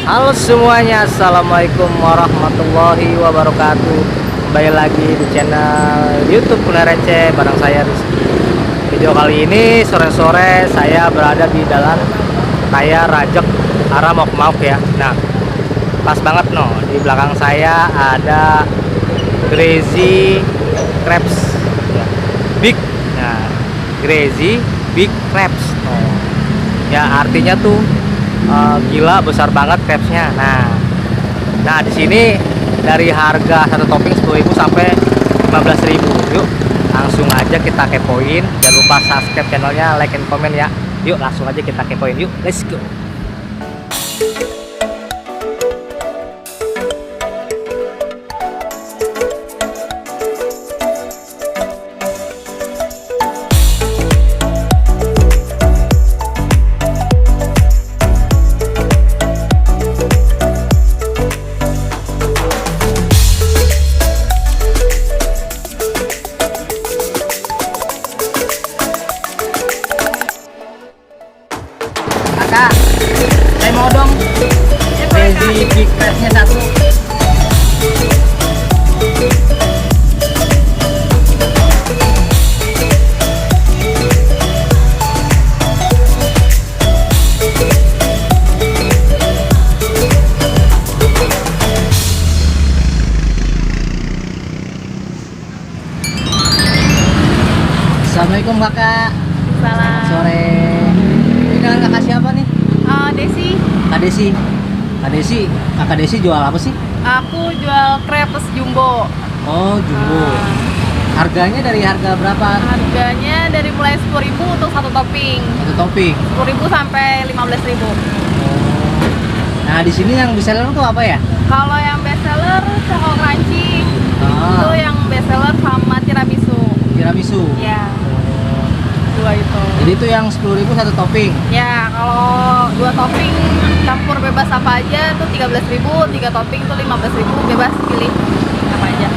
Halo semuanya, assalamualaikum warahmatullahi wabarakatuh. Kembali lagi di channel YouTube Kuliner Receh bareng saya Rizky. Video kali ini sore-sore saya berada di Jalan Raya Rajek arah Mok ya. Nah, pas banget di belakang saya ada Crazy Crabs ya. Big. Nah, Crazy Big Crabs. Ya artinya tuh gila besar banget crabsnya. Nah di sini dari harga satu topping 10.000 sampai 15.000. Yuk langsung aja kita kepoin. Jangan lupa subscribe channelnya, like and comment ya. Yuk langsung aja kita kepoin. Yuk let's go. Kak, saya mau dong Crazy Big Crabsnya satu. Assalamualaikum kakak. Salam. Sore. Ini dengan kakak siapa nih? Desi. Kak Desi. Kak Desi. Kakak Desi jual apa sih? Aku jual crepes jumbo. Oh jumbo. Harganya dari harga berapa? Harganya dari mulai 10.000 untuk satu topping. Satu topping. 10.000 sampai 15.000. Nah di sini yang best seller tuh apa ya? Kalau yang best seller choco crunchy. Itu Ah, yang best seller sama tiramisu. tiramisu. Ya, dua itu. Jadi itu yang 10.000 satu topping. Ya, kalau dua topping campur bebas apa aja tuh 13.000, tiga topping tuh 15.000, bebas pilih apa aja.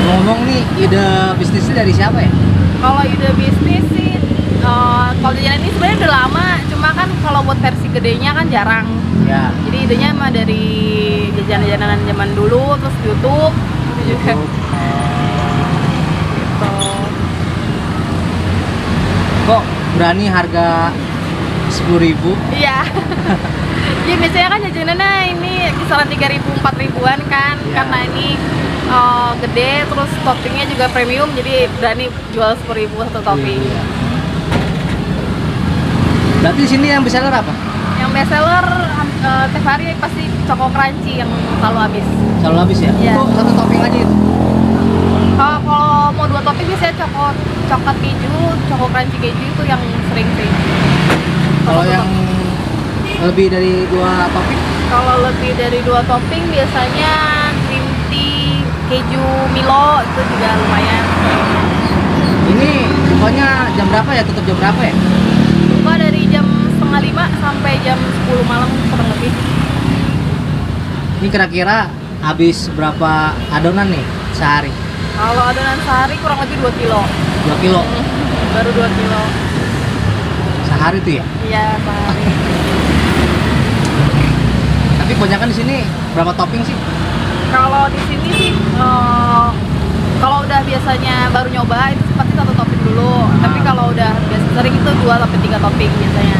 Ngomong nih ide bisnisnya dari siapa ya? Kalau ide bisnis sih, kalau jajanan ini sebenarnya udah lama, cuma kan kalau buat versi gedenya kan jarang. Ya. Jadi idenya mah dari jajanan-jajanan zaman dulu, terus YouTube itu juga. Gitu. Kok berani harga 10.000? Iya. Jadi biasanya kan jajanannya ini kisaran 3.000, 4.000-an kan, Iya. karena ini gede, terus toppingnya juga premium, jadi berani jual 10.000 satu topping. Iya. Berarti di sini yang best seller apa? Yang best seller tiap hari pasti choco crunchy yang selalu habis. Selalu habis ya? Iya. Kok satu topping aja itu? Kalau mau dua topping biasanya coklat keju, choco crunchy keju itu yang sering sih. Kalau satu yang lebih dari dua topping? Kalau lebih dari dua topping biasanya cream tea, keju Milo itu juga lumayan. Ini pokoknya jam berapa ya? Tutup jam berapa ya? Buka dari jam 4:30 sampai jam 10 malam kurang lebih. Ini kira-kira habis berapa adonan nih sehari? Kalau adonan sehari kurang lebih 2 kilo. 2 kilo? Baru 2 kilo. Sehari tuh ya? Iya, sehari. Tapi kebanyakan di sini berapa topping sih? Kalau di sini sih kalau udah biasanya baru nyoba itu pasti satu topping dulu. Tapi kalau udah biasa sering itu 2 sampai 3 topping biasanya.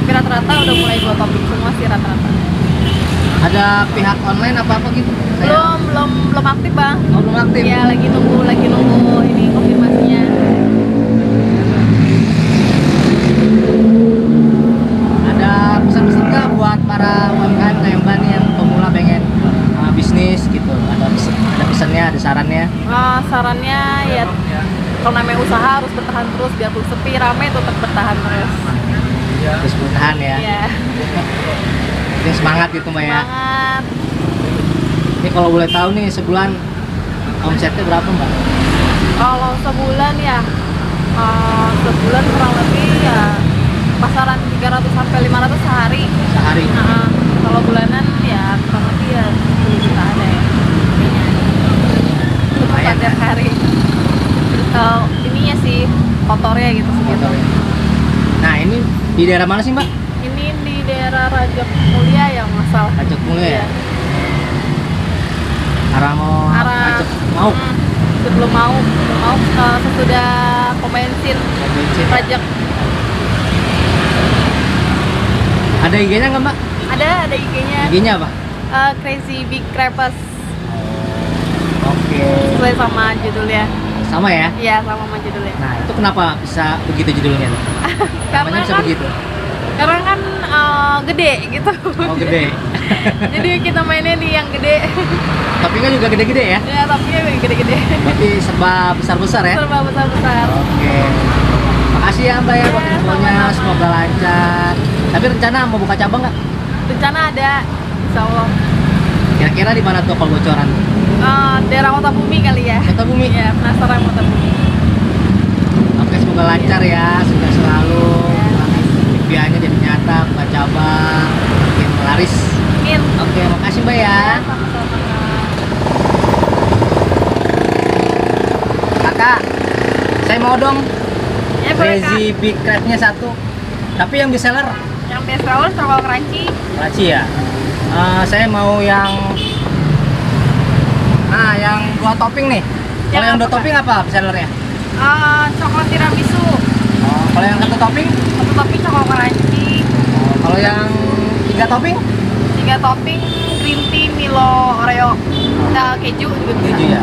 Tapi rata-rata udah mulai 2 topping semua sih rata-rata. Ada pihak online apa-apa gitu? Belum aktif, Bang. Oh, belum aktif? Iya, lagi nunggu ini konfirmasinya. Ada pesan-pesan nggak buat para UMKM kayak Mbak nih yang pemula pengen bisnis gitu? Ada pesannya, ada sarannya? Sarannya ya kalau namanya usaha harus bertahan terus, biarpun sepi rame tetap bertahan terus. Terus bertahan ya? Iya. Ini semangat gitu Mbak ya? Semangat. Ini kalau boleh tahu nih sebulan omsetnya berapa Mbak? Kalau sebulan ya sebulan kurang lebih ya pasaran 300 sampai 500 sehari. Sehari? Kalau bulanan ya kurang lebih ya 10 juta ada ya. Lumayan Tiap ya? hari. Ininya sih kotornya gitu segitu. Kotor ya? Nah ini di daerah mana sih Mbak? Ini di daerah Raja Mulia ya masalah. Ajak mulai ya. Iya. Arah mau Arah ajak mau. Sebelum mau sesudah pom bensin Bensin. Rajak. Ada IG-nya nggak Mbak? Ada IG-nya. IG-nya apa? Crazy Big Crepes. Oke. Sesuai sama judulnya. Sama ya? Iya, sama judulnya. Nah, itu kenapa bisa begitu judulnya tuh? Karena Namanya bisa kan begitu. Karena kan gede gitu. Oh, gede. Jadi kita mainnya di yang gede. Tapi kan juga gede-gede ya? Ya, tapi gede-gede. Berarti serba besar-besar ya? Serba besar-besar. Oke. Makasih ya Mbak ya buat Iya, infonya, sama-sama. semoga lancar. Tapi rencana mau buka cabang nggak? Rencana ada, insya Allah. Kira-kira di mana tuh kalau bocoran? Daerah Kota Bumi kali ya. Kota Bumi? Iya, penasaran Kota Bumi. Oke, semoga lancar ya, sukses selalu. Ya. Impiannya jadi nyata, buka cabang, makin laris. Amin. Oke, makasih Mbak ya. Sama-sama. Kakak, saya mau dong Ya, boleh, Kak. Crazy Big Crab-nya satu. Tapi yang best seller Yang best seller cokol crunchy. Keraci ya. Saya mau yang yang 2 topping nih. Kalau Yang yang 2 apa, Kak? topping apa best sellernya? Coklat tiramisu. Oh, kalau yang 1 topping? Satu topping cokol crunchy. Oh, kalau yang 3 topping? 3 topping green tea, Milo, Oreo. Keju juga bisa. Keju ya.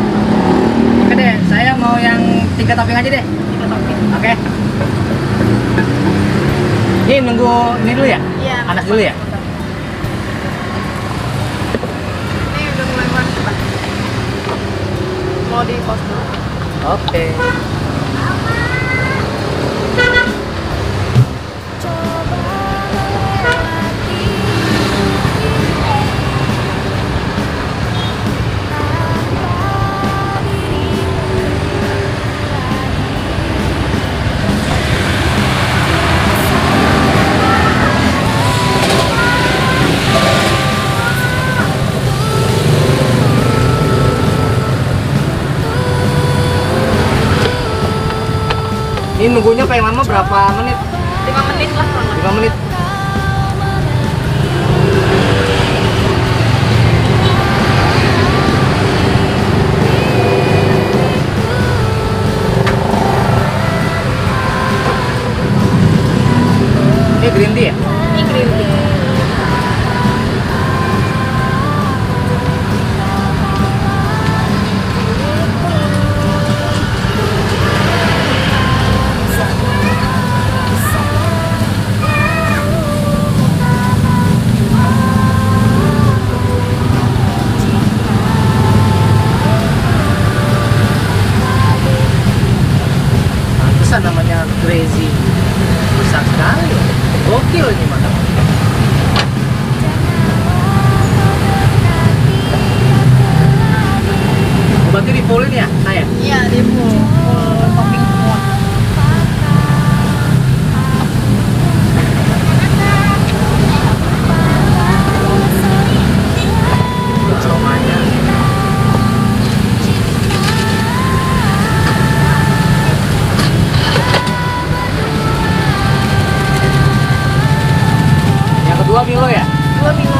Oke deh, saya mau yang 3 topping aja deh. 3 topping. Oke. Ini nunggu ini dulu ya? Iya. Anak dulu ya? Ini udah mulai masuk, Pak. Mau di post dulu. Oke. Ini nunggunya paling lama berapa menit? 5 menit lah kurang lebih. 5 menit. Ini green tea ya? Ini green tea. Pantesan namanya crazy. Besar sekali. Gokil ini mantap. Berarti di fullin ya saya? Iya, dia full topping semua. Aromanya. Yang kedua Milo ya? 2 Milo.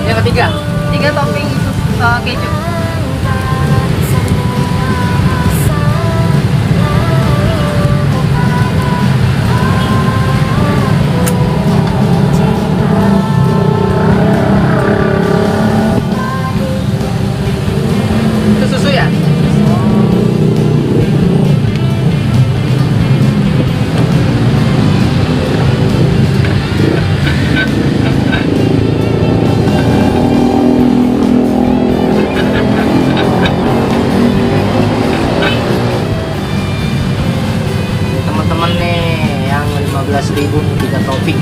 Yang ketiga? 3 topping keju. Itu susu ya? Teman-teman nih yang 15.000 nih 3 topping.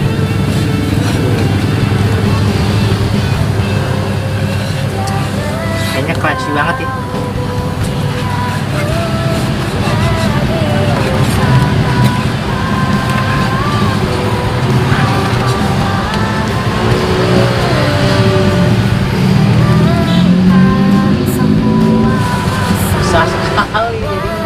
Kayaknya crunchy banget ya. susah sekali jadinya.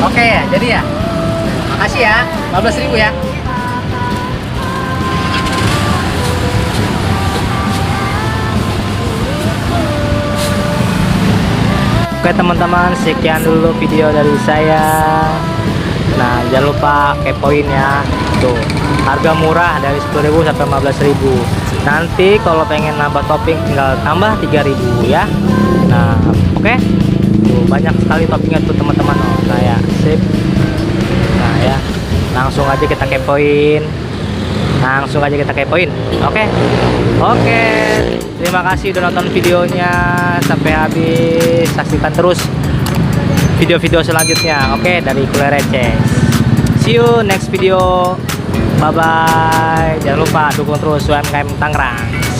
Oke ya, jadi ya. Makasih ya, 15.000 ya. Oke teman-teman, sekian dulu video dari saya. Nah, jangan lupa kepoin ya. Tuh, harga murah dari 10.000 sampai 15.000. Nanti kalau pengen nambah topping tinggal tambah 3.000 ya. Nah, oke. Tuh, banyak sekali toppingnya tuh teman-teman. Oh, kayak sip. Nah, ya. Langsung aja kita kepoin. Oke. Oke. Terima kasih udah nonton videonya sampai habis. Saksikan terus video-video selanjutnya. Oke, dari Kuliah Receh. See you next video. Bye bye. Jangan lupa dukung terus UMKM Tangerang.